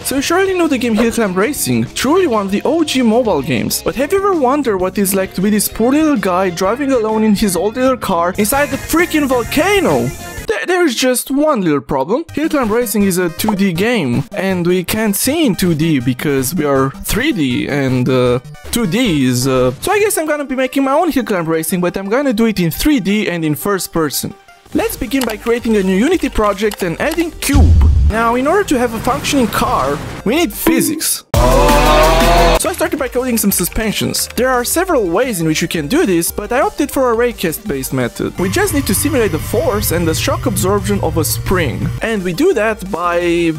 So you surely know the game Hill Climb Racing, truly one of the OG mobile games. But have you ever wondered what it's like to be this poor little guy driving alone in his old little car inside the freaking volcano? There's just one little problem. Hill Climb Racing is a 2D game, and we can't see in 2D because we are 3D, and 2D is... So I guess I'm gonna be making my own Hill Climb Racing, but I'm gonna do it in 3D and in first person. Let's begin by creating a new Unity project and adding cube. Now, in order to have a functioning car, we need physics. So I started by coding some suspensions. There are several ways in which you can do this, but I opted for a raycast based method. We just need to simulate the force and the shock absorption of a spring. And we do that by...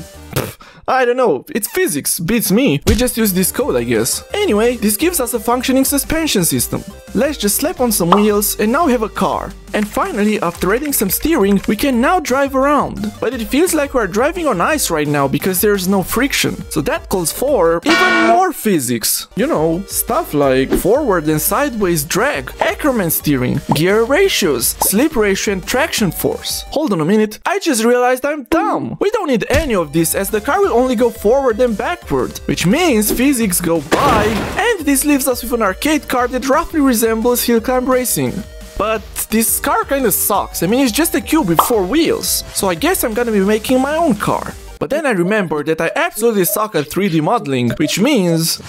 I don't know, it's physics, beats me. We just use this code, I guess. Anyway, this gives us a functioning suspension system. Let's just slap on some wheels and now we have a car. And finally, after adding some steering, we can now drive around. But it feels like we're driving on ice right now because there's no friction. So that calls for even more physics. You know, stuff like forward and sideways drag, Ackerman steering, gear ratios, slip ratio and traction force. Hold on a minute, I just realized I'm dumb. We don't need any of this as the car will only go forward and backward, which means physics go by, and this leaves us with an arcade car that roughly resembles Hill Climb Racing. But this car kinda sucks. I mean, it's just a cube with 4 wheels, so I guess I'm gonna be making my own car. But then I remembered that I absolutely suck at 3D modeling, which means...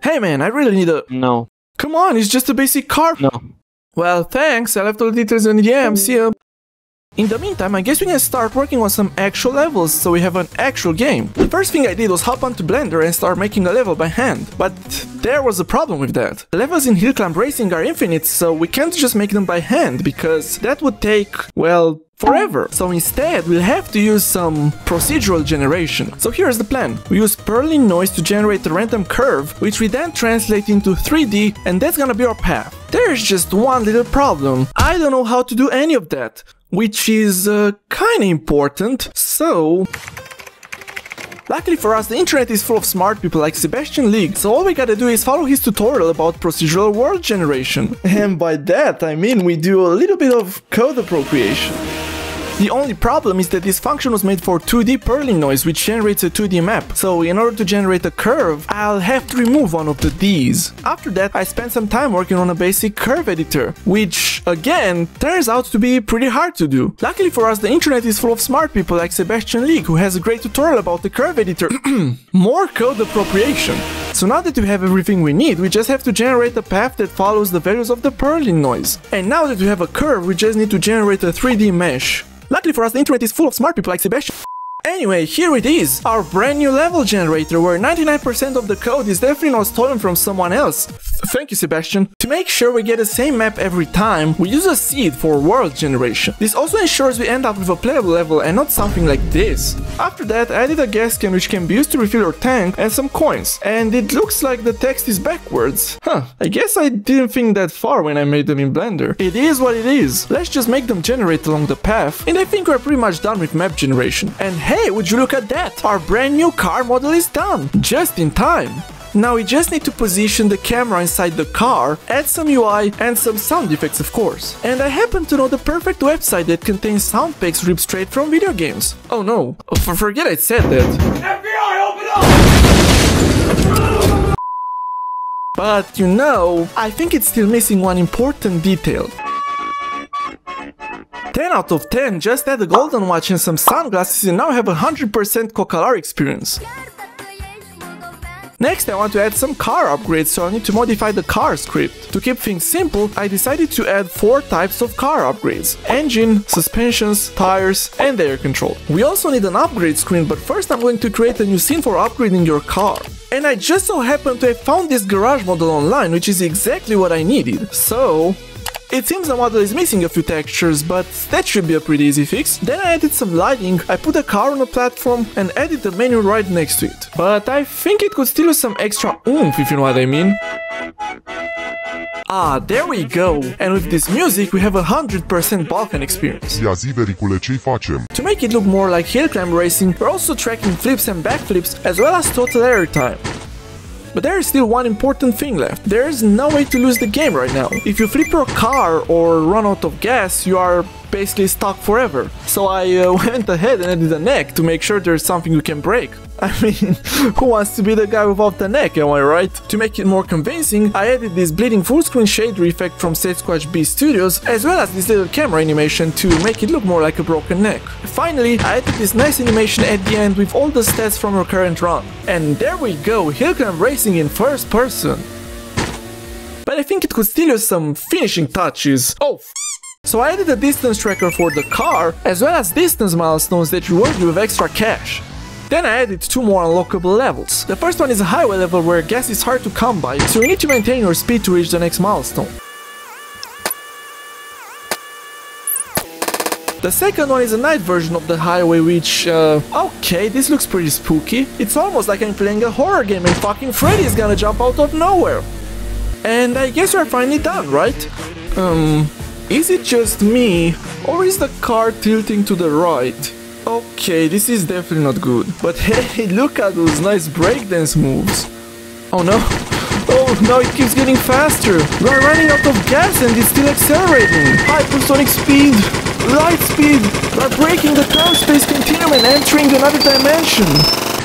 Hey man, I really need a... No. Come on, it's just a basic car. No. Well, thanks, I left all the details in the DM, see ya. In the meantime, I guess we can start working on some actual levels so we have an actual game. The first thing I did was hop onto Blender and start making a level by hand. But there was a problem with that. The levels in Hill Climb Racing are infinite, so we can't just make them by hand because that would take, well, forever. So instead, we'll have to use some procedural generation. So here's the plan. We use Perlin noise to generate a random curve, which we then translate into 3D, and that's gonna be our path. There's just one little problem. I don't know how to do any of that, which is kinda important, so... Luckily for us, the internet is full of smart people like Sebastian League, so all we gotta do is follow his tutorial about procedural world generation. And by that, I mean we do a little bit of code appropriation. The only problem is that this function was made for 2D Perlin noise, which generates a 2D map. So in order to generate a curve, I'll have to remove one of the D's. After that, I spent some time working on a basic curve editor, which, again, turns out to be pretty hard to do. Luckily for us, the internet is full of smart people like Sebastian League, who has a great tutorial about the curve editor. More code appropriation. So now that we have everything we need, we just have to generate a path that follows the values of the Perlin noise. And now that we have a curve, we just need to generate a 3D mesh. Luckily for us, the internet is full of smart people like Sebastian. Anyway, here it is, our brand new level generator where 99% of the code is definitely not stolen from someone else. Thank you, Sebastian. To make sure we get the same map every time, we use a seed for world generation. This also ensures we end up with a playable level and not something like this. After that, I added a gas can which can be used to refill your tank and some coins. And it looks like the text is backwards. I guess I didn't think that far when I made them in Blender. It is what it is. Let's just make them generate along the path, and I think we're pretty much done with map generation. And hey, would you look at that? Our brand new car model is done! Just in time! Now we just need to position the camera inside the car, add some UI and some sound effects of course. And I happen to know the perfect website that contains sound packs ripped straight from video games. Oh no, forget I said that. FBI, open up! But you know, I think it's still missing one important detail. 10 out of 10, just add a golden watch and some sunglasses and now have 100% Cocalar experience. Next I want to add some car upgrades, so I need to modify the car script. To keep things simple, I decided to add 4 types of car upgrades: engine, suspensions, tires and air control. We also need an upgrade screen, but first I'm going to create a new scene for upgrading your car. And I just so happened to have found this garage model online, which is exactly what I needed. So... it seems the model is missing a few textures, but that should be a pretty easy fix. Then I added some lighting, I put a car on a platform and added the menu right next to it. But I think it could still use some extra oomph, if you know what I mean. Ah, there we go! And with this music we have 100% Balkan experience. Ia zi, vericule, ce-i facem? To make it look more like Hill Climb Racing, we're also tracking flips and backflips as well as total air time. But there is still one important thing left. There is no way to lose the game right now. If you flip your car or run out of gas, you are basically stuck forever. So I went ahead and added a neck to make sure there's something you can break. I mean, who wants to be the guy without the neck, am I right? To make it more convincing, I added this bleeding full screen shader effect from Sasquatch B Studios, as well as this little camera animation to make it look more like a broken neck. Finally, I added this nice animation at the end with all the stats from your current run. And there we go, hill climb racing in first person. But I think it could still use some finishing touches. Oh, so I added a distance tracker for the car, as well as distance milestones that reward you with extra cash. Then I added 2 more unlockable levels. The first one is a highway level where gas is hard to come by, so you need to maintain your speed to reach the next milestone. The second one is a night version of the highway which, okay, this looks pretty spooky. It's almost like I'm playing a horror game and fucking Freddy's gonna jump out of nowhere. And I guess we're finally done, right? Is it just me, or is the car tilting to the right? Okay, this is definitely not good. But hey, look at those nice breakdance moves. Oh no. Oh, now it keeps getting faster. We are running out of gas and it's still accelerating. Hypersonic speed, light speed. We are breaking the time space continuum and entering another dimension.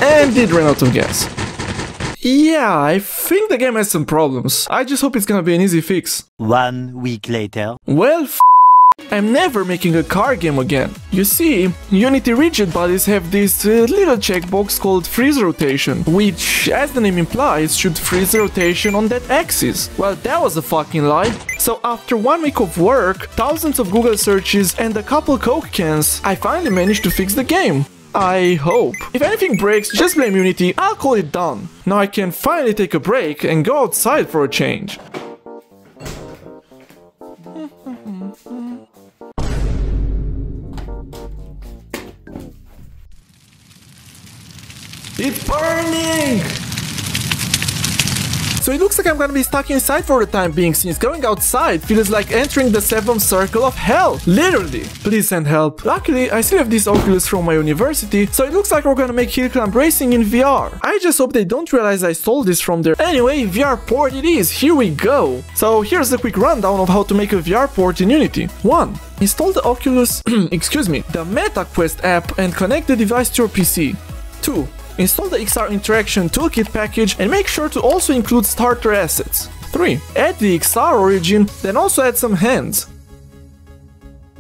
And it ran out of gas. Yeah, I think the game has some problems. I just hope it's gonna be an easy fix. 1 week later. Well, I'm never making a car game again. You see, Unity rigid bodies have this little checkbox called freeze rotation, which, as the name implies, should freeze the rotation on that axis. Well, that was a fucking lie. So after 1 week of work, thousands of Google searches and a couple Coke cans, I finally managed to fix the game. I hope. If anything breaks, just blame Unity, I'll call it done. Now I can finally take a break and go outside for a change. It's burning! So it looks like I'm gonna be stuck inside for the time being, since going outside feels like entering the 7th circle of hell. Literally. Please send help. Luckily, I still have this Oculus from my university, so it looks like we're gonna make hill climb racing in VR. I just hope they don't realize I stole this from there. Anyway, VR port it is. Here we go. So here's a quick rundown of how to make a VR port in Unity. 1. Install the Oculus, excuse me, the MetaQuest app and connect the device to your PC. 2. Install the XR Interaction Toolkit package and make sure to also include starter assets. 3. Add the XR origin, then also add some hands.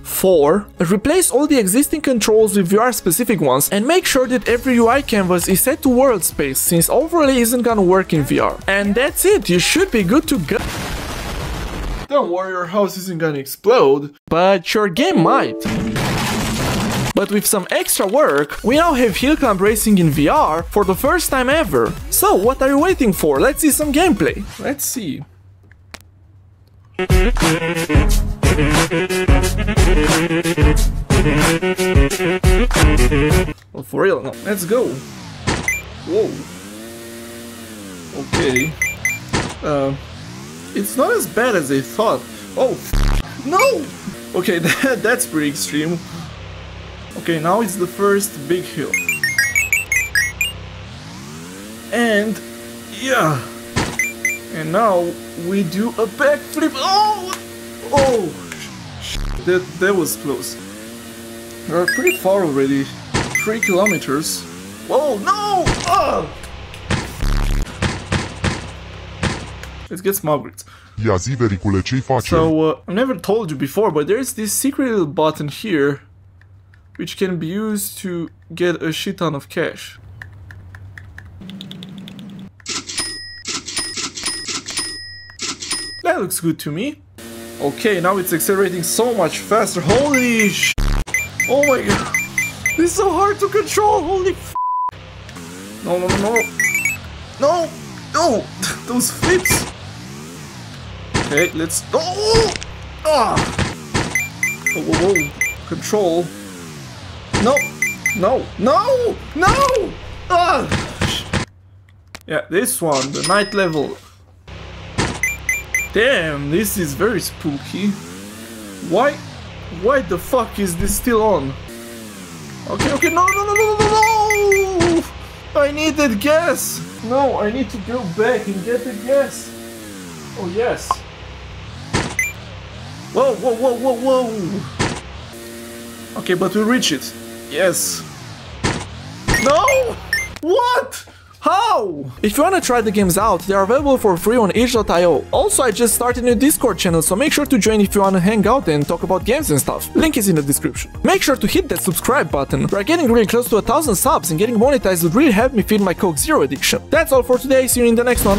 4. Replace all the existing controls with VR specific ones and make sure that every UI canvas is set to world space, since overlay isn't gonna work in VR. And that's it, you should be good to go. Don't worry, your house isn't gonna explode, but your game might. But with some extra work, we now have hill climb racing in VR for the first time ever. So what are you waiting for? Let's see some gameplay. Let's see. Oh, for real? No, let's go. Whoa. Okay. It's not as bad as I thought. Oh, no! Okay, that's pretty extreme. Okay, now it's the first big hill. And yeah. And now we do a backflip. Oh! Oh! That was close. We're pretty far already. 3 kilometers. Whoa, no! Oh! Let's get smuggled. Ia zi, vericule, ce-i face? So, I've never told you before, but there's this secret little button here which can be used to get a shit ton of cash. That looks good to me. Okay, now it's accelerating so much faster. Holy sh! Oh my god! This is so hard to control! Holy f! No, no, no, no! No! No! Those flips! Okay, let's... Oh! Ah! Whoa, whoa, whoa. Control. No! No! No! No! Ah! Yeah, this one, the night level. Damn, this is very spooky. Why the fuck is this still on? Okay, okay, no, no, no, no, no, no! I need that gas! No, I need to go back and get the gas. Oh, yes. Whoa, whoa, whoa, whoa, whoa! Okay, but we'll reach it. Yes. No! What? How? If you wanna try the games out, they are available for free on itch.io. Also, I just started a new Discord channel, so make sure to join if you wanna hang out and talk about games and stuff. Link is in the description. Make sure to hit that subscribe button. We're getting really close to 1000 subs, and getting monetized would really help me feed my Coke Zero addiction. That's all for today, see you in the next one.